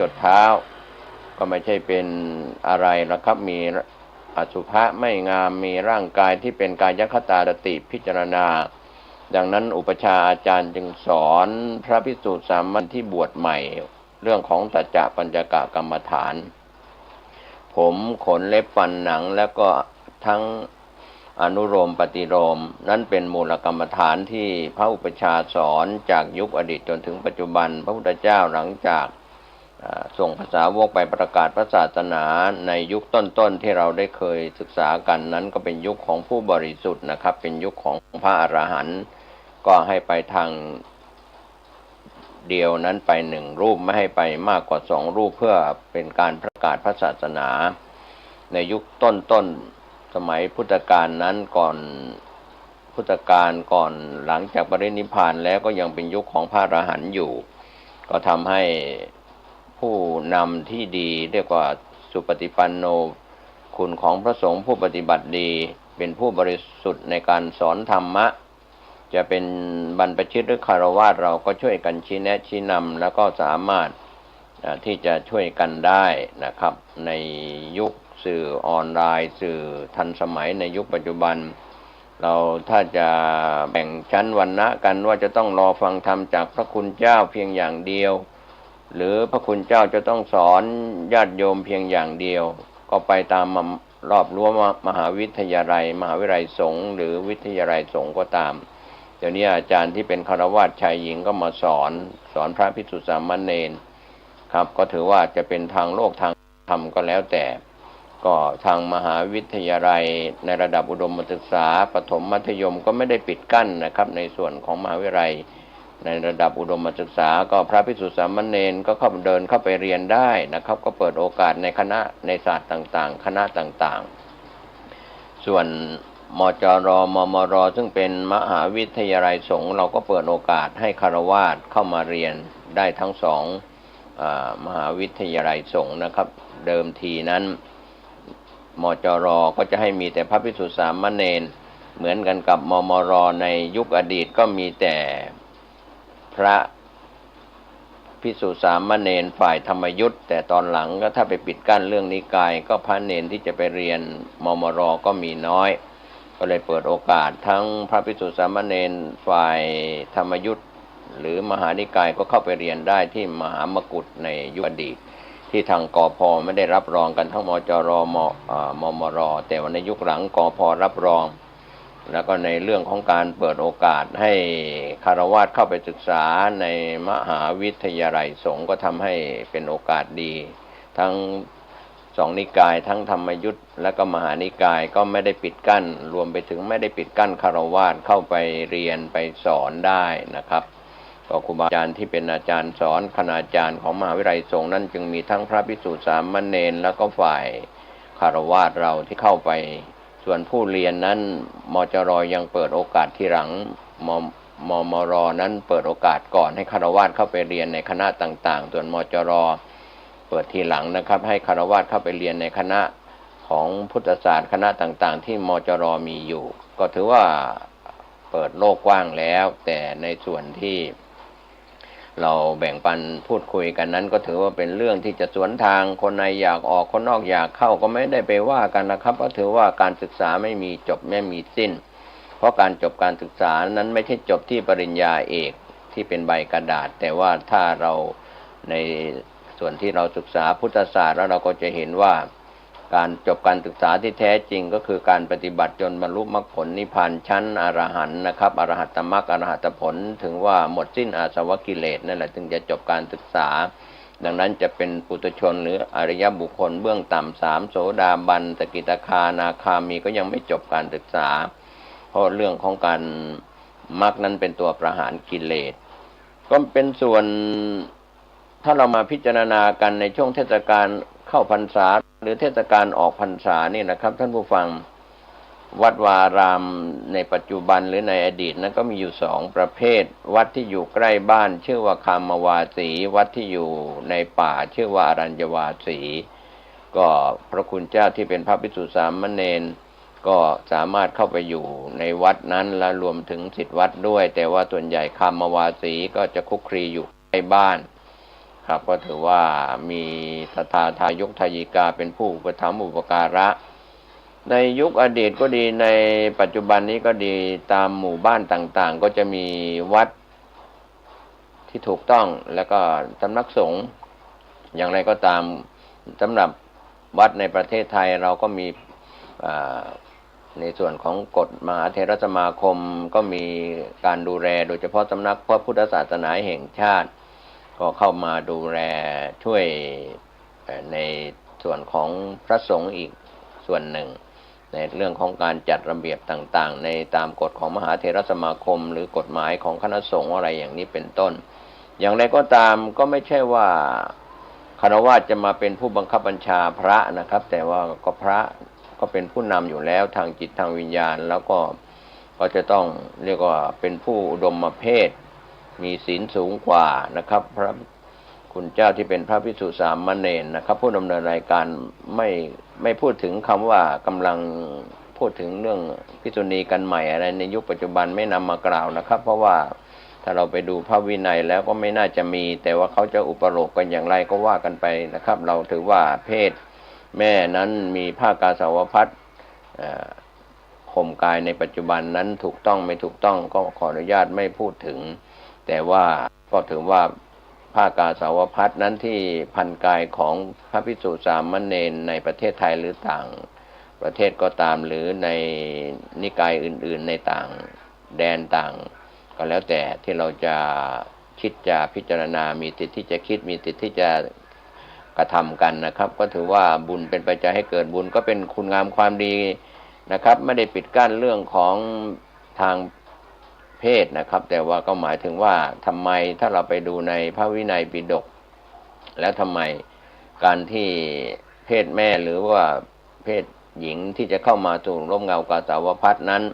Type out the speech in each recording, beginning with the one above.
จดเท้าก็ไม่ใช่เป็นอะไรแล้วครับมีอสุภะไม่งามมีร่างกายที่เป็นกายคตาติพิจารณาดังนั้นอุปชาอาจารย์จึงสอนพระภิกษุสามัญที่บวชใหม่เรื่องของสัจจะปัญจกกรรมฐานผมขนเล็บฟันหนังแล้วก็ทั้งอนุโลมปฏิโลมนั้นเป็นมูลกรรมฐานที่พระอุปชาสอนจากยุคอดีตจนถึงปัจจุบันพระพุทธเจ้าหลังจากส่งภาษาวกไปประกาศพระศาสนาในยุคต้นๆที่เราได้เคยศึกษากันนั้นก็เป็นยุคของผู้บริสุทธิ์นะครับเป็นยุคของพระอรหันต์ก็ให้ไปทางเดียวนั้นไปหนึ่งรูปไม่ให้ไปมากกว่า2 รูปเพื่อเป็นการประกาศพระศาสนาในยุคต้นๆสมัยพุทธกาลนั้นก่อนพุทธกาลก่อนหลังจากปรินิพพานแล้วก็ยังเป็นยุคของพระอรหันต์อยู่ก็ทำให้ผู้นำที่ดีเรียกว่าสุปฏิปันโนคุณของพระสงฆ์ผู้ปฏิบัติดีเป็นผู้บริสุทธิ์ในการสอนธรรมะจะเป็นบรรพชิตหรือคฤหัสถ์เราก็ช่วยกันชี้แนะชี้นำแล้วก็สามารถที่จะช่วยกันได้นะครับในยุคสื่อออนไลน์สื่อทันสมัยในยุคปัจจุบันเราถ้าจะแบ่งชั้นวรรณะกันว่าจะต้องรอฟังธรรมจากพระคุณเจ้าเพียงอย่างเดียวหรือพระคุณเจ้าจะต้องสอนญาติโยมเพียงอย่างเดียวก็ไปตามรอบรั้วมหาวิทยาลัยมหาวิทยาลัยสงฆ์หรือวิทยาลัยสงฆ์ก็ตามเดี๋ยวนี้อาจารย์ที่เป็นฆราวาสชายหญิงก็มาสอนพระภิกษุสามเณรครับก็ถือว่าจะเป็นทางโลกทางธรรมก็แล้วแต่ก็ทางมหาวิทยาลัยในระดับอุดมศึกษาประถมมัธยมก็ไม่ได้ปิดกั้นนะครับในส่วนของมหาวิทยาลัยในระดับอุดมศึกษาก็พระภิกษุสามเณรก็เดินเข้าไปเรียนได้นะครับก็เปิดโอกาสในคณะในศาสตร์ต่างๆคณะต่างๆส่วนมจรมมรซึ่งเป็นมหาวิทยาลัยสงฆ์เราก็เปิดโอกาสให้ฆราวาสเข้ามาเรียนได้ทั้งมหาวิทยาลัยสงฆ์นะครับเดิมทีนั้นมจรก็จะให้มีแต่พระภิกษุสามเณรเหมือนกันกับมมรในยุคอดีตก็มีแต่พระภิกษุสามเณรฝ่ายธรรมยุทธ์แต่ตอนหลังก็ถ้าไปปิดกั้นเรื่องนิกายก็พระเณรที่จะไปเรียนมมรก็มีน้อยก็เลยเปิดโอกาสทั้งพระภิกษุสามเณรฝ่ายธรรมยุทธ์หรือมหานิกายก็เข้าไปเรียนได้ที่มหามกุฏในยุคอดีตที่ทางกพ.ไม่ได้รับรองกันทั้งมจรมมรแต่ว่าในยุคหลังกพ.รับรองแล้วก็ในเรื่องของการเปิดโอกาสให้ฆราวาสเข้าไปศึกษาในมหาวิทยาลัยสงฆ์ก็ทำให้เป็นโอกาสดีทั้ง2นิกายทั้งธรรมยุทธ์และก็มหานิกายก็ไม่ได้ปิดกั้นรวมไปถึงไม่ได้ปิดกั้นฆราวาสเข้าไปเรียนไปสอนได้นะครับก็ครูบาอาจารย์ที่เป็นอาจารย์สอนคณาจารย์ของมหาวิทยาลัยสงฆ์นั้นจึงมีทั้งพระภิกษุสามเณรแล้วก็ฝ่ายฆราวาสเราที่เข้าไปส่วนผู้เรียนนั้นมจรยังเปิดโอกาสที่หลังมมรนั้นเปิดโอกาสก่อนให้ฆราวาสเข้าไปเรียนในคณะต่างๆส่วนมจรเปิดทีหลังนะครับให้ฆราวาสเข้าไปเรียนในคณะของพุทธศาสตร์คณะต่างๆที่มจรมีอยู่ก็ถือว่าเปิดโลกกว้างแล้วแต่ในส่วนที่เราแบ่งปันพูดคุยกันนั้นก็ถือว่าเป็นเรื่องที่จะสวนทางคนในอยากออกคนนอกอยากเข้าก็ไม่ได้ไปว่ากันนะครับเพราะถือว่าการศึกษาไม่มีจบไม่มีสิ้นเพราะการจบการศึกษานั้นไม่ใช่จบที่ปริญญาเอกที่เป็นใบกระดาษแต่ว่าถ้าเราในส่วนที่เราศึกษาพุทธศาสตร์แล้วเราก็จะเห็นว่าการจบการศึกษาที่แท้จริงก็คือการปฏิบัติจนบรรลุมรรคผลนิพพานชั้นอรหันต์นะครับอรหัตตมรรคอรหัตผลถึงว่าหมดสิ้นอาสวะกิเลสนั่นแหละถึงจะจบการศึกษาดังนั้นจะเป็นปุถุชนหรืออริยบุคคลเบื้องต่ำ3โสดาบันสกิทาคาอนาคามีก็ยังไม่จบการศึกษาเพราะเรื่องของการมรรคนั้นเป็นตัวประหารกิเลสก็เป็นส่วนถ้าเรามาพิจารณากันในช่วงเทศกาลเข้าพรรษาหรือเทศกาลออกพรรษานี่นะครับท่านผู้ฟังวัดวารามในปัจจุบันหรือในอดีตนั้นก็มีอยู่2ประเภทวัดที่อยู่ใกล้บ้านชื่อว่าคามวาสีวัดที่อยู่ในป่าชื่อว่าอรัญญวาสีก็พระคุณเจ้าที่เป็นพระภิกษุสามเณรก็สามารถเข้าไปอยู่ในวัดนั้นและรวมถึงศิษย์วัดด้วยแต่ว่าส่วนใหญ่คามวาสีก็จะคุกคีอยู่ใกล้บ้านค นะครับก็ถือว่ามีศรัทธาทายกทายิกาเป็นผู้อุปถัมภ์อุปการะในยุคอดีตก็ดีในปัจจุบันนี้ก็ดีตามหมู่บ้านต่างๆก็จะมีวัดที่ถูกต้องแล้วก็สำนักสงฆ์อย่างไรก็ตามสำหรับวัดในประเทศไทยเราก็มีในส่วนของกฎมหาเถรสมาคมก็มีการดูแลโดยเฉพาะสำนักพระพุทธศาสนาแห่งชาติก็เข้ามาดูแลช่วยในส่วนของพระสงฆ์อีกส่วนหนึ่งในเรื่องของการจัดระเบียบต่างๆในตามกฎของมหาเถรสมาคมหรือกฎหมายของคณะสงฆ์อะไรอย่างนี้เป็นต้นอย่างไรก็ตามก็ไม่ใช่ว่าฆราวาสจะมาเป็นผู้บังคับบัญชาพระนะครับแต่ว่าก็พระก็เป็นผู้นำอยู่แล้วทางจิตทางวิญญาณแล้วก็จะต้องเรียกว่าเป็นผู้อุดมเพศมีศีลสูงกว่านะครับพระคุณเจ้าที่เป็นพระภิกษุสามเณรนะครับผู้ดำเนินรายการไม่พูดถึงคำว่ากำลังพูดถึงเรื่องภิกษุณีกันใหม่อะไรในยุคปัจจุบันไม่นำมากล่าวนะครับเพราะว่าถ้าเราไปดูพระวินัยแล้วก็ไม่น่าจะมีแต่ว่าเขาจะอุปโลกกันอย่างไรก็ว่ากันไปนะครับเราถือว่าเพศแม่นั้นมีผ้ากาสาวพัสข่มกายในปัจจุบันนั้นถูกต้องไม่ถูกต้องก็ขออนุญาตไม่พูดถึงแต่ว่าก็ถือว่าผ้ากาสาวพัสนั้นที่พันกายของพระภิกษุสามเณรในประเทศไทยหรือต่างประเทศก็ตามหรือในนิกายอื่นๆในต่างแดนต่างก็แล้วแต่ที่เราจะคิดจะพิจารณามีสิทธิ์ที่จะคิดมีสิทธิ์ที่จะกระทำกันนะครับก็ถือว่าบุญเป็นปัจจัยให้เกิดบุญก็เป็นคุณงามความดีนะครับไม่ได้ปิดกั้นเรื่องของทางเพศนะครับแต่ว่าก็หมายถึงว่าทำไมถ้าเราไปดูในพระวินัยปิฎกแล้วทำไมการที่เพศแม่หรือว่าเพศหญิงที่จะเข้ามาสู่ร่มเงากาสาวพัสนั้น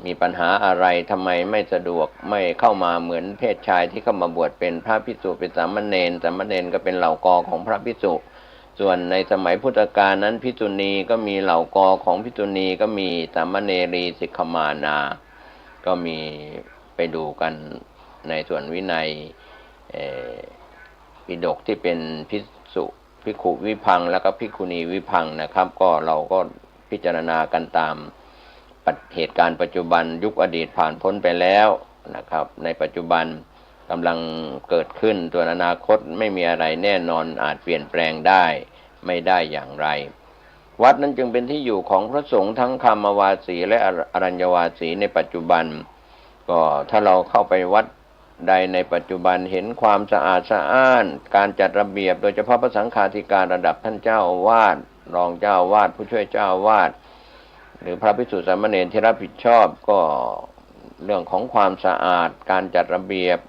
มีปัญหาอะไรทำไมไม่สะดวกไม่เข้ามาเหมือนเพศชายที่เข้ามาบวชเป็นพระภิกษุเป็นสามเณรสามเณรก็เป็นเหล่ากอของพระภิกษุส่วนในสมัยพุทธกาลนั้นภิกษุณีก็มีเหล่ากอของภิกษุณีก็มีสามเณรีสิกขมานาก็มีไปดูกันในส่วนวินัยปิฎกที่เป็นภิกษุภิกขุวิภังแล้วก็ภิกขุณีวิภังนะครับก็เราก็พิจารณากันตามเหตุการณ์ปัจจุบันยุคอดีตผ่านพ้นไปแล้วนะครับในปัจจุบันกำลังเกิดขึ้นตัวอนาคตไม่มีอะไรแน่นอนอาจเปลี่ยนแปลงได้ไม่ได้อย่างไรวัดนั้นจึงเป็นที่อยู่ของพระสงฆ์ทั้งคามวาสีและอรัญญวาสีในปัจจุบันก็ถ้าเราเข้าไปวัดใดในปัจจุบันเห็นความสะอาดสะอ้านการจัดระเบียบโดยเฉพาะพระสังฆาธิการระดับท่านเจ้าอาวาสรองเจ้าอาวาสผู้ช่วยเจ้าอาวาสหรือพระภิกษุสามเณรที่รับผิดชอบก็เรื่องของความสะอาดการจัดระเบียบ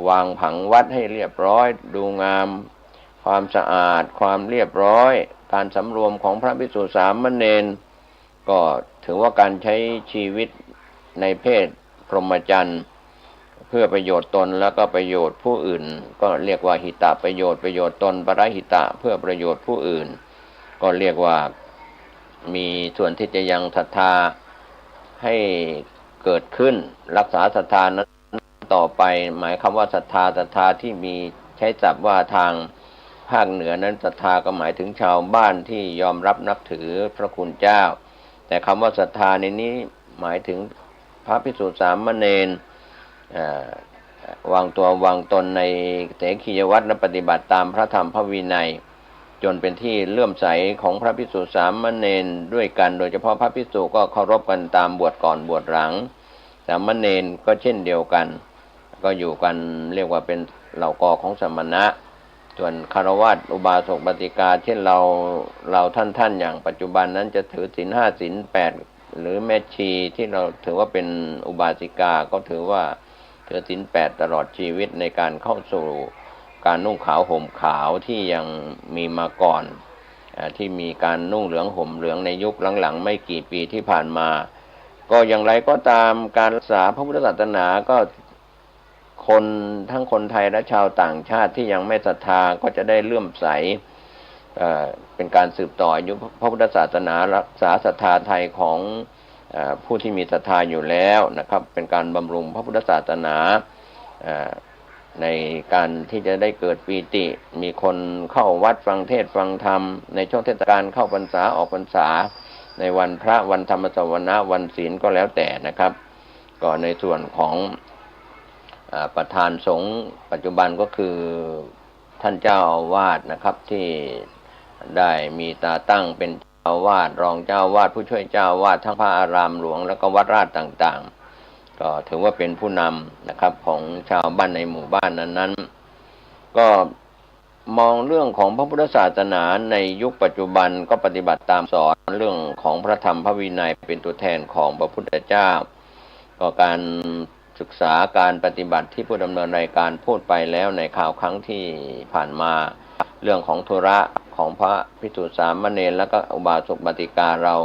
วางผังวัดให้เรียบร้อยดูงามความสะอาดความเรียบร้อยการสำรวมของพระภิกษุสามเณรก็ถือว่าการใช้ชีวิตในเพศพรหมจรรย์เพื่อประโยชน์ตนแล้วก็ประโยชน์ผู้อื่นก็เรียกว่าหิตะประโยชน์ประโยชน์ตนปรหิตะเพื่อประโยชน์ผู้อื่นก็เรียกว่ามีส่วนที่จะยังศรัทธาให้เกิดขึ้นรักษาศรัทธานั้นต่อไปหมายคำว่าศรัทธาที่มีใช้ศัพท์ว่าทางภาคเหนือนั้นศรัทธาก็หมายถึงชาวบ้านที่ยอมรับนับถือพระคุณเจ้าแต่คำว่าศรัทธาในนี้หมายถึงพระภิกษุสามเณรวางตัววางตนในเสขียวัตรและปฏิบัติตามพระธรรมพระวินัยจนเป็นที่เลื่อมใสของพระภิกษุสามเณรด้วยกันโดยเฉพาะพระภิกษุก็เคารพกันตามบวชก่อนบวชหลังสามเณรก็เช่นเดียวกันก็อยู่กันเรียกว่าเป็นเหล่ากอของสมณะส่วนคฤหัสถ์อุบาสกอุบาสิกาเช่นเราท่านอย่างปัจจุบันนั้นจะถือศีล5ศีล8หรือแม่ชีที่เราถือว่าเป็นอุบาสิกาก็ถือว่าถือศีล8ตลอดชีวิตในการเข้าสู่การนุ่งขาวห่มขาวที่ยังมีมาก่อนที่มีการนุ่งเหลืองห่มเหลืองในยุคหลังๆไม่กี่ปีที่ผ่านมาก็อย่างไรก็ตามการรักษาพระพุทธศาสนาก็คนทั้งคนไทยและชาวต่างชาติที่ยังไม่ศรัทธาก็จะได้เลื่อมใสเป็นการสืบต่ออายุพระพุทธศาสนารักษาศรัทธาไทยของผู้ที่มีศรัทธาอยู่แล้วนะครับเป็นการบำรุงพระพุทธศาสนา ในการที่จะได้เกิดปีติมีคนเข้าวัดฟังเทศน์ฟังธรรมในช่วงเทศกาลเข้าพรรษาออกพรรษาในวันพระวันธรรมสวนะวันศีลก็แล้วแต่นะครับก็ในส่วนของประธานสงฆ์ปัจจุบันก็คือท่านเจ้าอาวาสนะครับที่ได้มีตาตั้งเป็นเจ้าอาวาสรองเจ้าอาวาสผู้ช่วยเจ้าอาวาสทั้งพระอารามหลวงแล้วก็วัดราชต่างๆก็ถือว่าเป็นผู้นำนะครับของชาวบ้านในหมู่บ้านนั้นๆก็มองเรื่องของพระพุทธศาสนาในยุคปัจจุบันก็ปฏิบัติตามสอนเรื่องของพระธรรมพระวินัยเป็นตัวแทนของพระพุทธเจ้าก็การศึกษาการปฏิบัติที่ผู้ดำเนินรายการพูดไปแล้วในข่าวครั้งที่ผ่านมาเรื่องของธุระของพระภิกษุสามเณรและก็อุบาสกอุบาสิกาเรา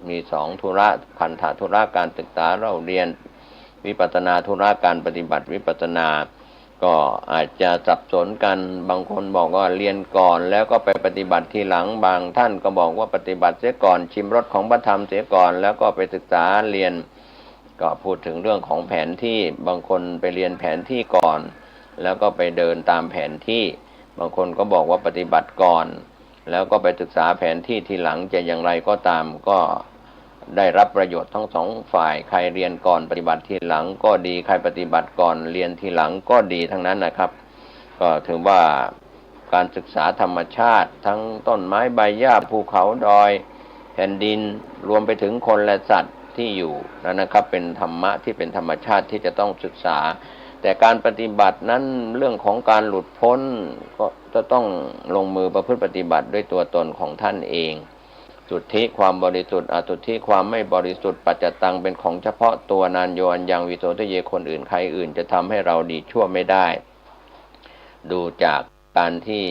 มี2ธุระคันธธุระการศึกษาเราเรียนวิปัสสนาธุระการปฏิบัติวิปัสสนาก็อาจจะสับสนกันบางคนบอกว่าเรียนก่อนแล้วก็ไปปฏิบัติทีหลังบางท่านก็บอกว่าปฏิบัติเสียก่อนชิมรสของพระธรรมเสียก่อนแล้วก็ไปศึกษาเรียนก็พูดถึงเรื่องของแผนที่บางคนไปเรียนแผนที่ก่อนแล้วก็ไปเดินตามแผนที่บางคนก็บอกว่าปฏิบัติก่อนแล้วก็ไปศึกษาแผนที่ทีหลังจะอย่างไรก็ตามก็ได้รับประโยชน์ทั้ง2ฝ่ายใครเรียนก่อนปฏิบัติทีหลังก็ดีใครปฏิบัติก่อนเรียนทีหลังก็ดีทั้งนั้นนะครับก็ถือว่าการศึกษาธรรมชาติทั้งต้นไม้ใบหญ้าภูเขาดอยแผ่นดินรวมไปถึงคนและสัตว์ที่อยู่นะครับเป็นธรรมะที่เป็นธรรมชาติที่จะต้องศึกษาแต่การปฏิบัตินั้นเรื่องของการหลุดพ้นก็จะต้องลงมือประพฤติปฏิบัติด้วยตัวตนของท่านเองสุทธิความบริสุทธิ์อสุทธิความไม่บริสุทธิ์ปัจจตังเป็นของเฉพาะตัวนานโยอันยังวิโสทะเยคนอื่นใครอื่นจะทำให้เราดีชั่วไม่ได้ดูจากการที่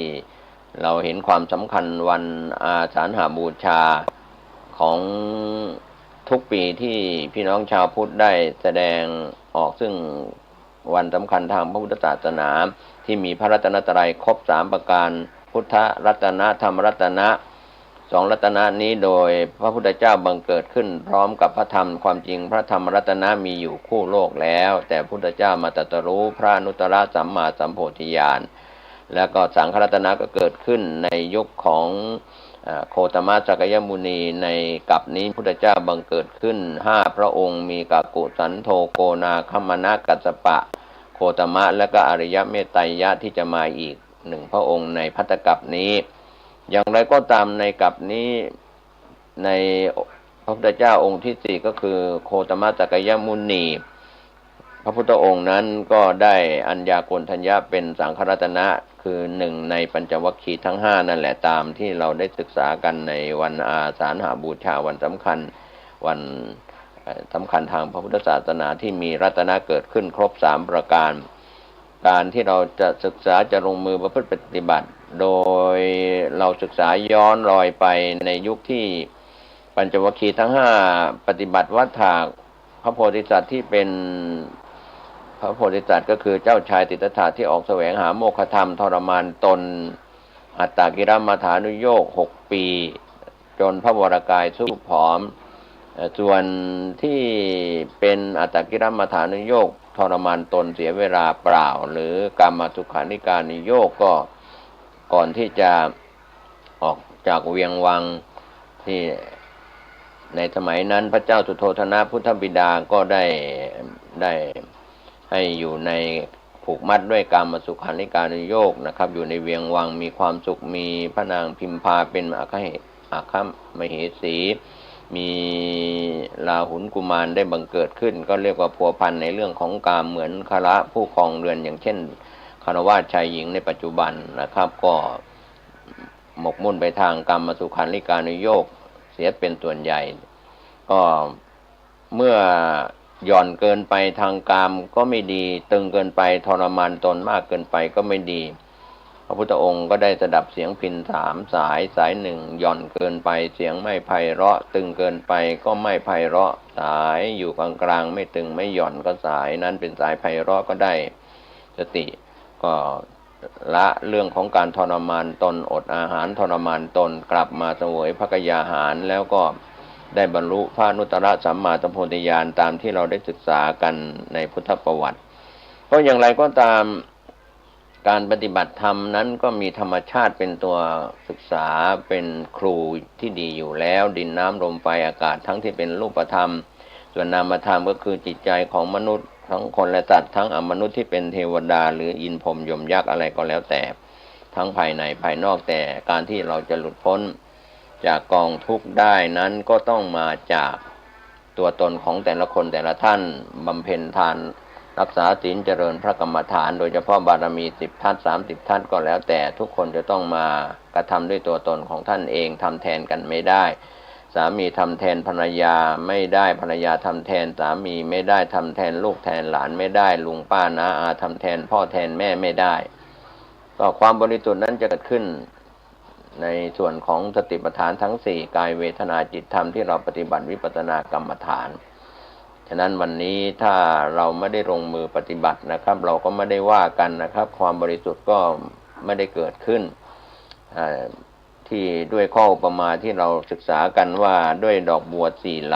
เราเห็นความสำคัญวันอาสาฬหบูชาของทุกปีที่พี่น้องชาวพุทธได้แสดงออกซึ่งวันสำคัญทางพระพุทธศาสนาที่มีพระรัตนตรัยครบ3ประการพุทธรัตนะธรรมรัตนะ2รัตนะนี้โดยพระพุทธเจ้าบังเกิดขึ้นพร้อมกับพระธรรมความจริงพระธรรมรัตนะมีอยู่คู่โลกแล้วแต่พระพุทธเจ้ามาตรัสรู้พระอนุตตรสัมมาสัมโพธิญาณแล้วก็สังฆรัตนะก็เกิดขึ้นในยุคของโคตมะสักยมุนีในกัปนี้พุทธเจ้าบังเกิดขึ้น5พระองค์มีกักุสันโธโกนาคัมมนะกัสสปะโคตมะและก็อริยเมตไตรยะที่จะมาอีก1พระองค์ในภัตตกัปนี้อย่างไรก็ตามในกัปนี้ในพระพุทธเจ้าองค์ที่4ก็คือโคตมะสักยมุนีพระพุทธองค์นั้นก็ได้อัญญาโกณฑัญญะเป็นสังฆรัตนะคือ1ในปัญจวัคคีย์ทั้ง5นั่นแหละตามที่เราได้ศึกษากันในวันอาสาฬหบูชาวันสำคัญวันสำคัญทางพระพุทธศาสนาที่มีรัตนะเกิดขึ้นครบ3ประการการที่เราจะศึกษาจะลงมือประพฤติปฏิบัติโดยเราศึกษาย้อนรอยไปในยุคที่ปัญจวัคคีย์ทั้ง5ปฏิบัติวัฏฏะพระโพธิสัตว์ที่เป็นพระโพธิสัตว์ก็คือเจ้าชายสิทธัตถะที่ออกแสวงหาโมฆะธรรมทรมานตนอัตตกิรมัฏฐานุโยค6ปีจนพระวรกายสู้ผอมส่วนที่เป็นอัตตกิรมัฏฐานุโยคทรมานตนเสียเวลาเปล่าหรือกามสุขานิการนิโยคก็ก่อนที่จะออกจากเวียงวังที่ในสมัยนั้นพระเจ้าสุโธทนะพุทธบิดาก็ได้ให้อยู่ในผูกมัดด้วยกามสุขานิการนิโยคนะครับอยู่ในเวียงวังมีความสุขมีพระนางพิมพาเป็นอาคัมมเหสีมีราหุลกุมารได้บังเกิดขึ้นก็เรียกว่าพัวพันในเรื่องของกามเหมือนคฤผู้ครองเรือนอย่างเช่นฆราวาสชายหญิงในปัจจุบันนะครับก็หมกมุ่นไปทางกามสุขานิการนิโยคเสียเป็นส่วนใหญ่ก็เมื่อหย่อนเกินไปทางกามก็ไม่ดีตึงเกินไปทรมานตนมากเกินไปก็ไม่ดีพระพุทธองค์ก็ได้สดับเสียงพิณ3สายหนึ่งหย่อนเกินไปเสียงไม่ไพเราะตึงเกินไปก็ไม่ไพเราะสายอยู่กลางๆไม่ตึงไม่หย่อนก็สายนั้นเป็นสายไพเราะก็ได้สติก็ละเรื่องของการทรมานตนอดอาหารทรมานตนกลับมาเสวยภคยาหารแล้วก็ได้บรรลุพระอนุตตรสัมมาสัมโพธิญาณตามที่เราได้ศึกษากันในพุทธประวัติเพราะอย่างไรก็ตาม การปฏิบัติธรรมนั้นก็มีธรรมชาติเป็นตัวศึกษาเป็นครูที่ดีอยู่แล้วดินน้ำลมไฟอากาศทั้งที่เป็นรูปธรรมส่วนนามธรรมก็คือจิตใจของมนุษย์ทั้งคนและสัตว์ทั้งอมนุษย์ที่เป็นเทวดาหรืออินพรหมยมยักษ์อะไรก็แล้วแต่ทั้งภายในภายนอกแต่การที่เราจะหลุดพ้นจากกองทุกข์ได้นั้นก็ต้องมาจากตัวตนของแต่ละคนแต่ละท่านบำเพ็ญทานรักษาศีลเจริญพระกรรมฐานโดยเฉพาะบารมี10 ทัศ30 ทัศก็แล้วแต่ทุกคนจะต้องมากระทำด้วยตัวตนของท่านเองทำแทนกันไม่ได้สามีทำแทนภรรยาไม่ได้ภรรยาทำแทนสามีไม่ได้ทำแทนลูกแทนหลานไม่ได้ลุงป้าน้าอาทำแทนพ่อแทนแม่ไม่ได้ก็ความบริสุทธิ์นั้นจะเกิดขึ้นในส่วนของสติปัฏฐานทั้ง4กายเวทนาจิตธรรมที่เราปฏิบัติวิปัสสนากรรมฐานฉะนั้นวันนี้ถ้าเราไม่ได้ลงมือปฏิบัตินะครับเราก็ไม่ได้ว่ากันนะครับความบริสุทธิ์ก็ไม่ได้เกิดขึ้นที่ด้วยข้ออุปมาที่เราศึกษากันว่าด้วยดอกบัว4